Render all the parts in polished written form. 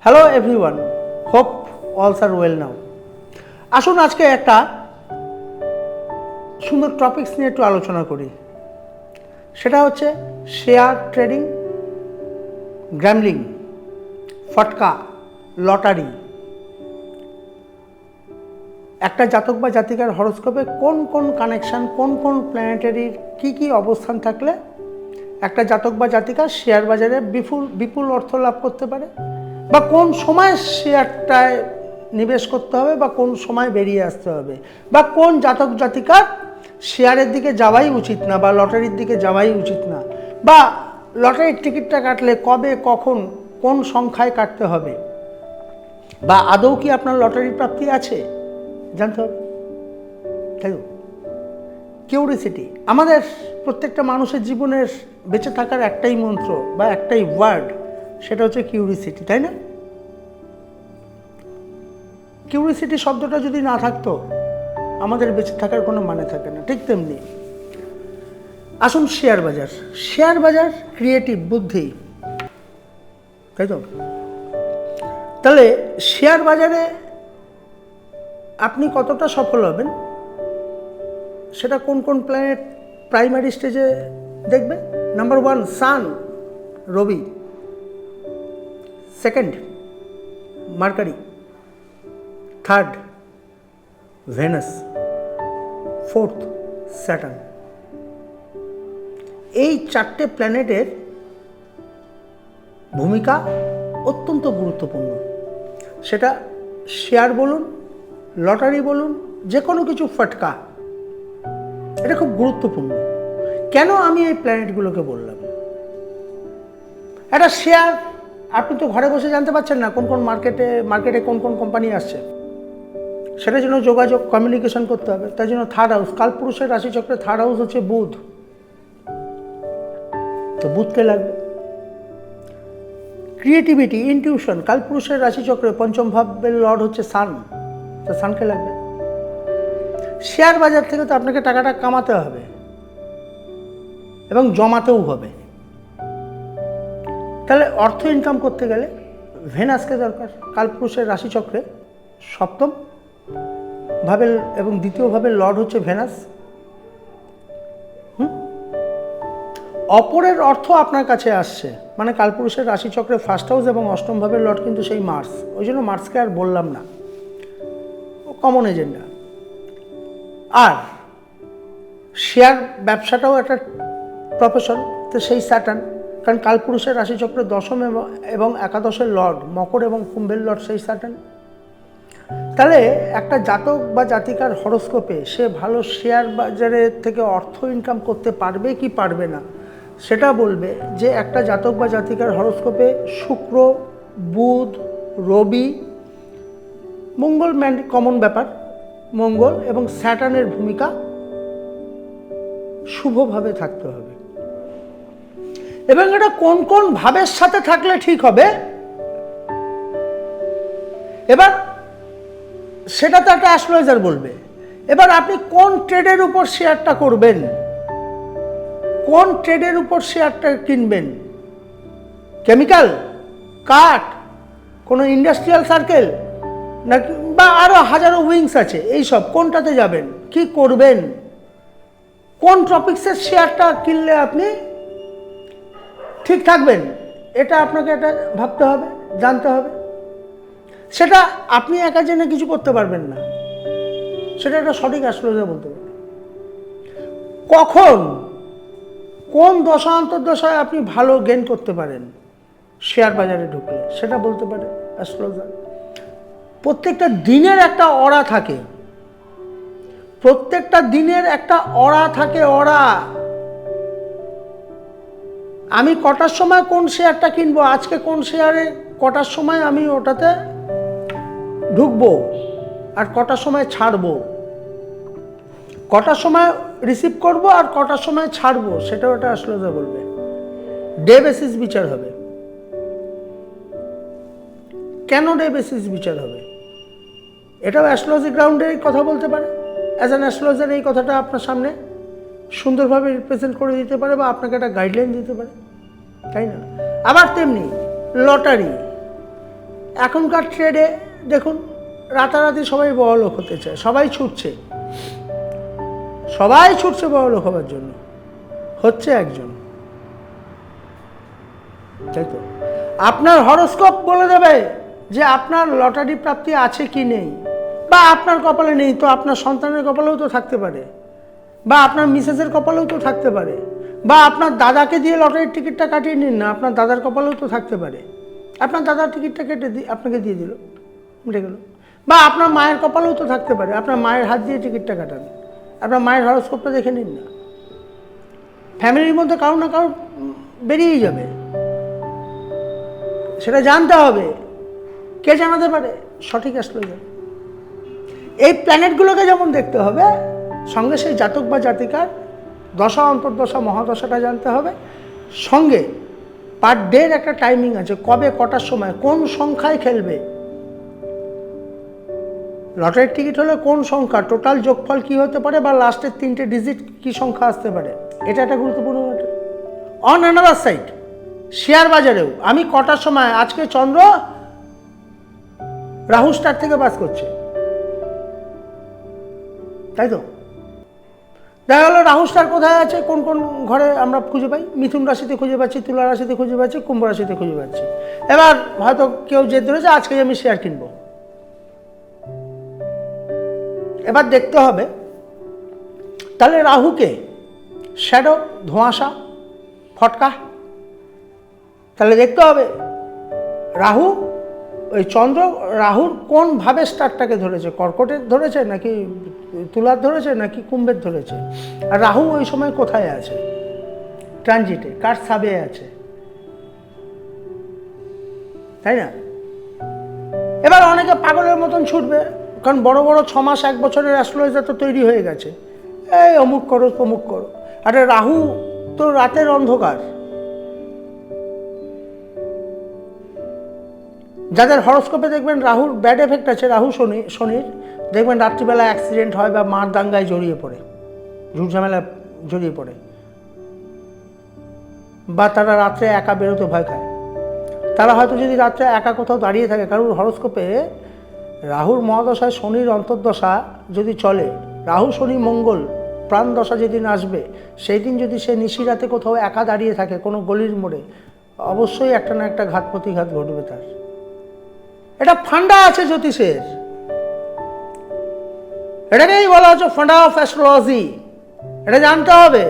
Hello everyone, hope অলস are well now. আসুন আজকে একটা সুন্দর টপিকস নিয়ে একটু আলোচনা করি। সেটা হচ্ছে শেয়ার ট্রেডিং, গ্যাম্বলিং, ফটকা, লটারি। একটা জাতক বা জাতিকার হরোস্কোপে কোন কোন কানেকশান, কোন কোন প্ল্যানেটারির কী অবস্থান থাকলে একটা জাতক বা জাতিকা শেয়ার বাজারে বিপুল অর্থ লাভ করতে পারে, বা কোন সময় শেয়ারটায় নিবেশ করতে হবে, বা কোন সময় বেরিয়ে আসতে হবে, বা কোন জাতক জাতিকার শেয়ারের দিকে যাওয়াই উচিত না, বা লটারির দিকে যাওয়াই উচিত না, বা লটারির টিকিটটা কাটলে কবে, কখন, কোন সংখ্যায় কাটতে হবে, বা আদৌ কি আপনার লটারির প্রাপ্তি আছে জানতে হবে, তাই তো? কিউরিসিটি আমাদের প্রত্যেকটা মানুষের জীবনের বেঁচে থাকার একটাই মন্ত্র বা একটাই ওয়ার্ড, সেটা হচ্ছে কিউরিসিটি, তাই না? কিউরিসিটি শব্দটা যদি না থাকতো আমাদের বেঁচে থাকার কোনো মানে থাকে না। ঠিক তেমনি আসুন শেয়ার বাজার ক্রিয়েটিভ বুদ্ধি, তাই তো? তাহলে শেয়ার বাজারে আপনি কতটা সফল হবেন সেটা কোন কোন প্ল্যানেট প্রাইমারি স্টেজে দেখবে। নাম্বার 1 সান, রবি। Second Mercury. Third Venus. Fourth Saturn. এই চারটে প্ল্যানেটের ভূমিকা অত্যন্ত গুরুত্বপূর্ণ। সেটা শেয়ার বলুন, লটারি বলুন, যে কোনো কিছু ফটকা, এটা খুব গুরুত্বপূর্ণ। কেন আমি এই প্ল্যানেটগুলোকে বললাম? একটা শেয়ার আপনি তো ঘরে বসে জানতে পারছেন না কোন কোন মার্কেটে কোন কোন কোম্পানি আসছে। সেটার জন্য যোগাযোগ, কমিউনিকেশন করতে হবে। তার জন্য থার্ড হাউস, কালপুরুষের রাশিচক্রে থার্ড হাউস হচ্ছে বুধ, তো বুধকে লাগবে। ক্রিয়েটিভিটি, ইনটিউশন, কালপুরুষের রাশিচক্রে পঞ্চম ভাবের লর্ড হচ্ছে সান, তো সানকে লাগবে। শেয়ার বাজার থেকে তো আপনাকে টাকাটা কামাতে হবে এবং জমাতেও হবে। তাহলে অর্থ ইনকাম করতে গেলে ভেনাসকে দরকার। কালপুরুষের রাশিচক্রে সপ্তম ভাবে এবং দ্বিতীয় ভাবের লর্ড হচ্ছে ভেনাস। অপরের অর্থ আপনার কাছে আসছে, মানে কালপুরুষের রাশিচক্রে ফার্স্ট হাউস এবং অষ্টম ভাবের লর্ড কিন্তু সেই মার্স। ওই জন্য মার্সকে আর বললাম না, ও কমন এজেন্ডা। আর শেয়ার ব্যবসাটাও একটা প্রফেশন, তো সেই স্যাটার্ন, কারণ কালপুরুষের রাশিচক্রের দশম এবং একাদশের লর্ড মকর এবং কুম্ভের লর্ড সেই স্যাটার্ন। তাহলে একটা জাতক বা জাতিকার হরোস্কোপে সে ভালো শেয়ার বাজারে থেকে অর্থ ইনকাম করতে পারবে কি পারবে না, সেটা বলবে যে একটা জাতক বা জাতিকার হরোস্কোপে শুক্র, বুধ, রবি, মঙ্গল, কমন ব্যাপার, মঙ্গল এবং স্যাটার্নের ভূমিকা শুভভাবে থাকতে হবে। এবং এটা কোন কোন ভাবের সাথে থাকলে ঠিক হবে, এবার সেটা তো একটা অ্যাস্ট্রোলজার বলবে। এবার আপনি কোন ট্রেডের উপর শেয়ারটা করবেন, কোন ট্রেডের উপর শেয়ারটা কিনবেন, কেমিক্যাল, কাঠ, কোনো ইন্ডাস্ট্রিয়াল সার্কেল, নাকি বা আরও হাজারো উইংস আছে, এইসব কোনটাতে যাবেন, কি করবেন, কোন টপিক্সের শেয়ারটা কিনলে আপনি ঠিক থাকবেন, এটা আপনাকে এটা ভাবতে হবে, জানতে হবে। সেটা আপনি একা জেনে কিছু করতে পারবেন না, সেটা একটা সঠিক অ্যাস্ট্রোলজার বলতে পারবে। কখন, কোন দশা অন্তর্দশায় আপনি ভালো গেইন করতে পারেন শেয়ার বাজারে ঢুকলে, সেটা বলতে পারে অ্যাস্ট্রোলজার। প্রত্যেকটা দিনের একটা অরা থাকে, প্রত্যেকটা দিনের একটা অরা থাকে, অরা। আমি কটার সময় কোন শেয়ারটা কিনবো, আজকে কোন শেয়ারে কটার সময় আমি ওটাতে ঢুকবো, আর কটার সময় ছাড়বো, কটার সময় রিসিভ করব আর কটার সময় ছাড়বো, সেটাও একটা অ্যাস্ট্রোলজার বলবে। ডে বেসিস বিচার হবে। কেন ডে বেসিস বিচার হবে, এটাও অ্যাস্ট্রোলজি গ্রাউন্ডে কথা বলতে পারে। অ্যাজ অ্যান অ্যাস্ট্রোলজার এই কথাটা আপনার সামনে সুন্দরভাবে রিপ্রেজেন্ট করে দিতে পারে, বা আপনাকে একটা গাইডলাইন দিতে পারে, তাই না? আবার তেমনি লটারি, এখনকার ট্রেডে দেখুন রাতারাতি সবাই বড়লোক হতে চায়, সবাই ছুটছে বড়লোক হবার জন্য, হচ্ছে একজন, তাই তো? আপনার হরোস্কোপ বলে দেবে যে আপনার লটারি প্রাপ্তি আছে কি নেই, বা আপনার কপালে নেই তো আপনার সন্তানের কপালেও তো থাকতে পারে, বা আপনার মিসেসের কপালেও তো থাকতে পারে, বা আপনার দাদাকে দিয়ে লটারির টিকিটটা কাটিয়ে নিন না, আপনার দাদার কপালেও তো থাকতে পারে, আপনার দাদার টিকিটটা কেটে আপনাকে দিয়ে দিল, উঠে গেল। বা আপনার মায়ের কপালেও তো থাকতে পারে, আপনার মায়ের হাত দিয়ে টিকিটটা কাটান, আপনার মায়ের হরোস্কোপটা দেখে নিন না, ফ্যামিলির মধ্যে কারো না কারো বেরিয়েই যাবে, সেটা জানতে হবে। কে জানাতে পারে? সঠিক অ্যাস্ট্রোলজার। এই প্ল্যানেটগুলোকে যেমন দেখতে হবে, সঙ্গে সেই জাতক বা জাতিকার দশা অন্তর্দশা মহাদশাটা জানতে হবে, সঙ্গে পার ডের একটা টাইমিং আছে, কবে কটার সময় কোন সংখ্যায় খেলবে, লটারির টিকিট হলে কোন সংখ্যা, টোটাল যোগফল কী হতে পারে, বা লাস্টের 3টে ডিজিট কী সংখ্যা আসতে পারে, এটা একটা গুরুত্বপূর্ণ matter. On another side share বাজারেও আমি কটার সময়, আজকে চন্দ্র রাহু স্টার থেকে পাস করছে, তাই তো? দেখা গেলো রাহু স্টার কোথায় আছে, কোন কোন ঘরে আমরা খুঁজে পাই, মিথুন রাশিতে খুঁজে পাচ্ছি, তুলা রাশিতে খুঁজে পাচ্ছি, কুম্ভ রাশিতে খুঁজে পাচ্ছি। এবার হয়তো কেউ জেদ ধরেছে আজকে আমি শেয়ার কিনবো, এবার দেখতে হবে তাহলে রাহুকে শ্যাডো, ধোঁয়াশা, ফটকা, তাহলে দেখতে হবে রাহু, ওই চন্দ্র রাহুর কোন ভাবে স্টারটাকে ধরেছে, কর্কটের ধরেছে নাকি তুলার ধরেছে নাকি কুম্ভের ধরেছে, আর রাহু ওই সময় কোথায় আছে, ট্রানজিটে কার সাবে আছে, তাই না? এবার অনেকে পাগলের মতন ছুটবে, কারণ বড় বড় 6 মাস 1 বছরের অ্যাস্ট্রোলজার তো তৈরি হয়ে গেছে, এই অমুক করো তমুক করো। আরে রাহু তো রাতের অন্ধকার, যাদের হরোস্কোপে দেখবেন রাহুর ব্যাড এফেক্ট আছে, রাহু শনির, দেখবেন রাত্রিবেলা অ্যাক্সিডেন্ট হয় বা মার দাঙ্গায় জড়িয়ে পড়ে, ঝুট ঝামেলায় জড়িয়ে পড়ে, বা তারা রাত্রে একা বেরোতে ভয় খায়। তারা হয়তো যদি রাত্রে একা কোথাও দাঁড়িয়ে থাকে, কারোর হরোস্কোপে রাহুর মহাদশায় শনির অন্তর্দশা যদি চলে, রাহু শনি মঙ্গল প্রাণ দশা যেদিন আসবে, সেই দিন যদি সে নিশিরাতে কোথাও একা দাঁড়িয়ে থাকে কোনো গলির মোড়ে, অবশ্যই একটা না একটা ঘাত প্রতিঘাত ঘটবে তার। এটা ফান্ডা আছে জ্যোতিষের, এটাকেই বলা হচ্ছে ফান্ডা অফ অ্যাস্ট্রোলজি, এটা জানতে হবে।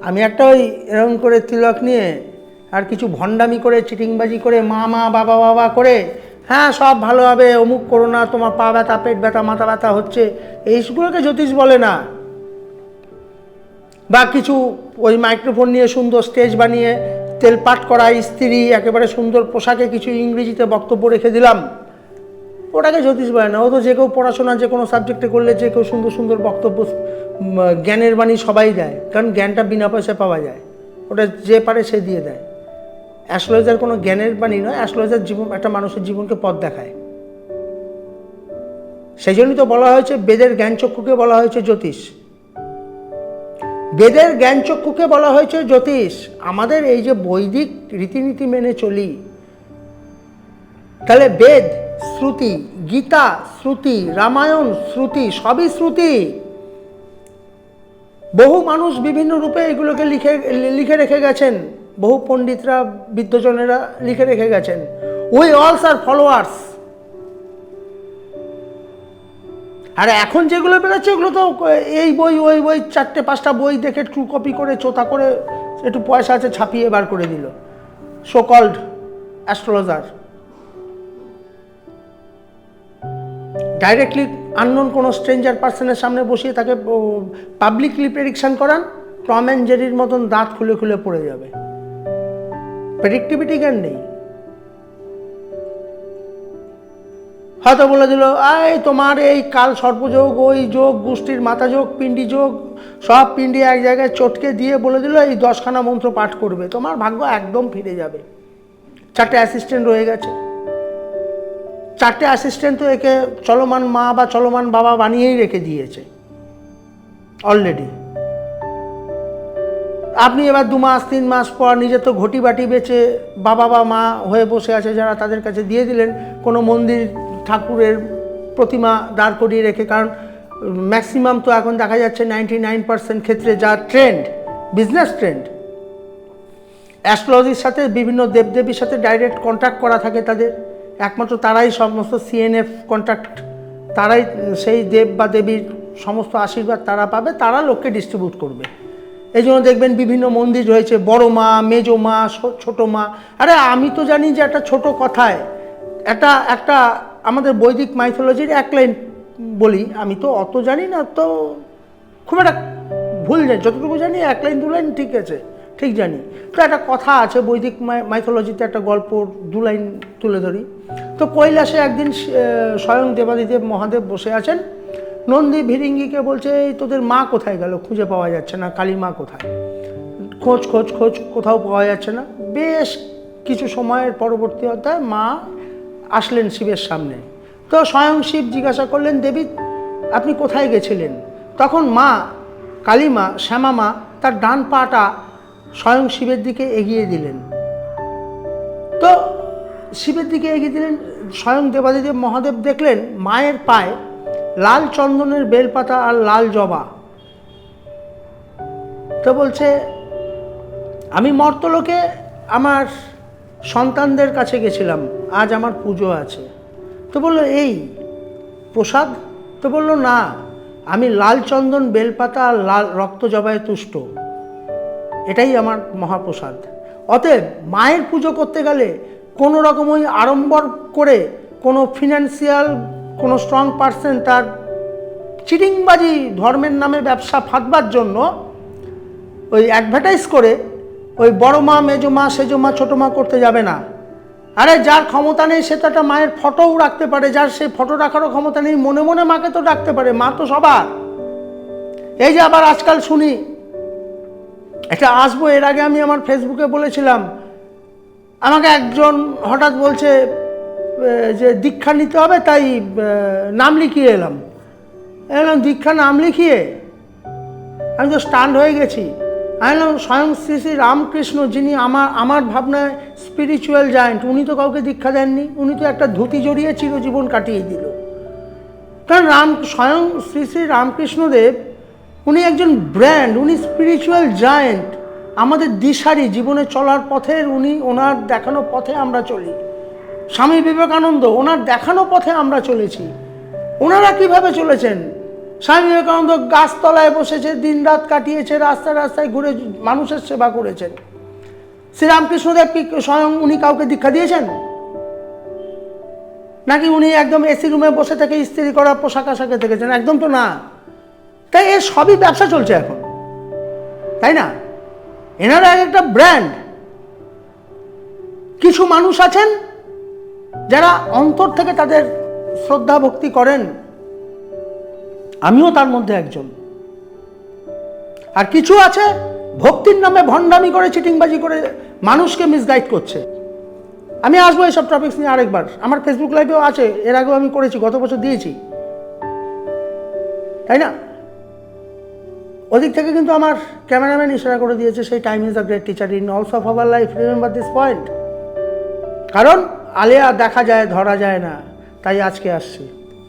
আমি একটা ওই এরকম করে তিলক নিয়ে আর কিছু ভণ্ডামি করে চিটিংবাজি করে মা বাবা বাবা করে, হ্যাঁ সব ভালো হবে, অমুক করো না, তোমার পা ব্যথা পেট ব্যথা মাথা ব্যথা হচ্ছে, এইগুলোকে জ্যোতিষ বলে না। বা কিছু ওই মাইক্রোফোন নিয়ে সুন্দর স্টেজ বানিয়ে তেলপাট করা স্ত্রী একেবারে সুন্দর পোশাকে কিছু ইংরেজিতে বক্তব্য রেখে দিলাম, ওটাকে জ্যোতিষ বলে না। ও তো যে কেউ পড়াশোনা যে কোনো সাবজেক্টে করলে যে কেউ সুন্দর সুন্দর বক্তব্য, জ্ঞানের বাণী সবাই দেয়, কারণ জ্ঞানটা বিনা পয়সায় পাওয়া যায়, ওটা যে পারে সে দিয়ে দেয়। অ্যাস্ট্রোলজার কোনো জ্ঞানের বাণী নয়, অ্যাস্ট্রোলজার জীবন একটা মানুষের জীবনকে পথ দেখায়। সেই জন্যই তো বলা হয়েছে বেদের জ্ঞানচক্ষুকে বলা হয়েছে জ্যোতিষ, বেদের জ্ঞানচক্ষুকে বলা হয়েছে জ্যোতিষ। আমাদের এই যে বৈদিক রীতিনীতি মেনে চলি, তাহলে বেদ শ্রুতি, গীতা শ্রুতি, রামায়ণ শ্রুতি, সবই শ্রুতি। বহু মানুষ বিভিন্ন রূপে এগুলোকে লিখে রেখে গেছেন, বহু পণ্ডিতরা বিদ্বজনেরা লিখে রেখে গেছেন। উই অলস আর ফলোয়ার্স। আর এখন যেগুলো বেরোচ্ছে ওগুলো তো এই বই ওই বই 4-5টা বই দেখে ট্রু কপি করে চোতা করে একটু পয়সা আছে ছাপিয়ে বার করে দিল so called astrologer. Directly unknown কোনো স্ট্রেঞ্জার পার্সনের সামনে বসিয়ে তাকে পাবলিকলি প্রেডিকশন করান, টম অ্যান্ড জেরির মতন দাঁত খুলে খুলে পড়ে যাবে। প্রেডিক্টিভিটি জ্ঞান নেই। হয়তো বলে দিল এই তোমার এই কাল সর্পযোগ, ওই যোগ, গোষ্ঠীর মাথা যোগ, পিণ্ডি যোগ, সব পিণ্ডি এক জায়গায় চটকে দিয়ে বলে দিল এই 10খানা মন্ত্র পাঠ করবে, তোমার ভাগ্য একদম ফিরে যাবে। 4টে অ্যাসিস্ট্যান্ট রয়ে গেছে, 4টে অ্যাসিস্ট্যান্ট তো একে চলমান মা বা চলমান বাবা বানিয়েই রেখে দিয়েছে অলরেডি। আপনি এবার 2 মাস 3 মাস পর নিজে তো ঘটি বাটি বেচে বাবা বা মা হয়ে বসে আছে যারা, তাদের কাছে দিয়ে দিলেন কোনো মন্দির ঠাকুরের প্রতিমা দাঁড় করিয়ে রেখে। কারণ ম্যাক্সিমাম তো এখন দেখা যাচ্ছে 99% ক্ষেত্রে যা ট্রেন্ড, বিজনেস ট্রেন্ড, অ্যাস্ট্রোলজির সাথে বিভিন্ন দেবদেবীর সাথে ডাইরেক্ট কন্ট্যাক্ট করা থাকে তাদের। একমাত্র তারাই সমস্ত সিএনএফ কন্ট্যাক্ট, তারাই সেই দেব বা দেবীর সমস্ত আশীর্বাদ তারা পাবে, তারা লোককে ডিস্ট্রিবিউট করবে। এই জন্য দেখবেন বিভিন্ন মন্দির রয়েছে, বড় মা, মেজো মা, ছোট মা। আরে আমি তো জানি যে একটা ছোট কথায় একটা আমাদের বৈদিক মাইথোলজির এক লাইন বলি, আমি তো অত জানি না, তো খুব একটা ভুল জানি, যতটুকু জানি 1 লাইন 2 লাইন ঠিক আছে, ঠিক জানি। তো একটা কথা আছে বৈদিক মাইথোলজিতে, একটা গল্প 2 লাইন তুলে ধরি। তো কৈলাসে একদিন স্বয়ং দেবাদিদেব মহাদেব বসে আছেন, নন্দী ভিরিঙ্গিকে বলছে এই তোদের মা কোথায় গেল, খুঁজে পাওয়া যাচ্ছে না, কালী মা কোথায়, খোঁজ খোঁজ খোঁজ, কোথাও পাওয়া যাচ্ছে না। বেশ কিছু সময়ের পরবর্তী অধ্যায় মা আসলেন শিবের সামনে। তো স্বয়ং শিব জিজ্ঞাসা করলেন, দেবী আপনি কোথায় গেছিলেন? তখন মা, কালী মা, শ্যামা মা তার ডান পাটা স্বয়ং শিবের দিকে এগিয়ে দিলেন। তো শিবের দিকে এগিয়ে দিলেন, স্বয়ং দেবাদিদেব মহাদেব দেখলেন মায়ের পায়ে লাল চন্দনের বেলপাতা আর লাল জবা। তো বলছে আমি মর্তলোকে আমার সন্তানদের কাছে গেছিলাম, আজ আমার পুজো আছে। তো বললো এই প্রসাদ? তো বললো না, আমি লাল চন্দন বেলপাতা আর লাল রক্ত জবায় তুষ্ট, এটাই আমার মহাপ্রসাদ। অতএব মায়ের পুজো করতে গেলে কোনো রকম ওই আড়ম্বর করে কোনো ফিনান্সিয়াল কোনো স্ট্রং পার্সন তার চিটিংবাজি ধর্মের নামে ব্যবসা ফাঁদবার জন্য ওই অ্যাডভার্টাইজ করে ওই বড় মা, মেজো মা, সেজো মা, ছোটো মা করতে যাবে না। আরে যার ক্ষমতা নেই সে তো একটা মায়ের ফটোও রাখতে পারে, যার সেই ফটো রাখারও ক্ষমতা নেই মনে মনে মাকে তো ডাকতে পারে, মা তো সবার। এই যে আবার আজকাল শুনি, এটা আসবো, এর আগে আমি আমার ফেসবুকে বলেছিলাম, আমাকে একজন হঠাৎ বলছে যে দীক্ষা নিতে হবে, তাই নাম লিখিয়ে এলাম। দীক্ষা নাম লিখিয়ে আমি তো স্টান্ড হয়ে গেছি। আমি বললাম স্বয়ং শ্রী শ্রী রামকৃষ্ণ, যিনি আমার ভাবনায় স্পিরিচুয়াল জায়েন্ট, উনি তো কাউকে দীক্ষা দেননি, উনি তো একটা ধুতি জড়িয়ে চিরজীবন কাটিয়ে দিল। কারণ স্বয়ং শ্রী শ্রী রামকৃষ্ণদেব উনি একজন ব্র্যান্ড, উনি স্পিরিচুয়াল জায়েন্ট, আমাদের দিশারি, জীবনে চলার পথের উনি, ওনার দেখানো পথে আমরা চলি। স্বামী বিবেকানন্দ, ওনার দেখানো পথে আমরা চলেছি। ওনারা কিভাবে চলেছেন? স্বামী বিবেকানন্দ গাছতলায় বসেছে, দিনরাত কাটিয়েছে, রাস্তায় রাস্তায় ঘুরে মানুষের সেবা করেছেন। শ্রীরামকৃষ্ণদেব কি স্বয়ং উনি কাউকে দীক্ষা দিয়েছেন? নাকি উনি একদম এসি রুমে বসে থেকে ইস্ত্রি করা পোশাক আশাকে থেকেছেন? একদম তো না। তাই এর সবই ব্যবসা চলছে এখন, তাই না? এনারা একটা ব্র্যান্ড। কিছু মানুষ আছেন যারা অন্তর থেকে তাদের শ্রদ্ধা ভক্তি করেন, আমিও তার মধ্যে একজন। আর কিছু আছে ভক্তির নামে ভণ্ডামি করে, চিটিংবাজি করে মানুষকে মিসগাইড করছে। আমি আসবো এইসব টপিকস নিয়ে আরেকবার, আমার ফেসবুক লাইভেও আছে, এর আগেও আমি করেছি, গত বছর দিয়েছি, তাই না? ওদিক থেকে কিন্তু আমার ক্যামেরাম্যান ইশারা করে দিয়েছে, সেই time is a great teacher in also of our life, remember this point. কারণ আলেয়া দেখা যায়, ধরা যায় না, তাই আজকে আসছি।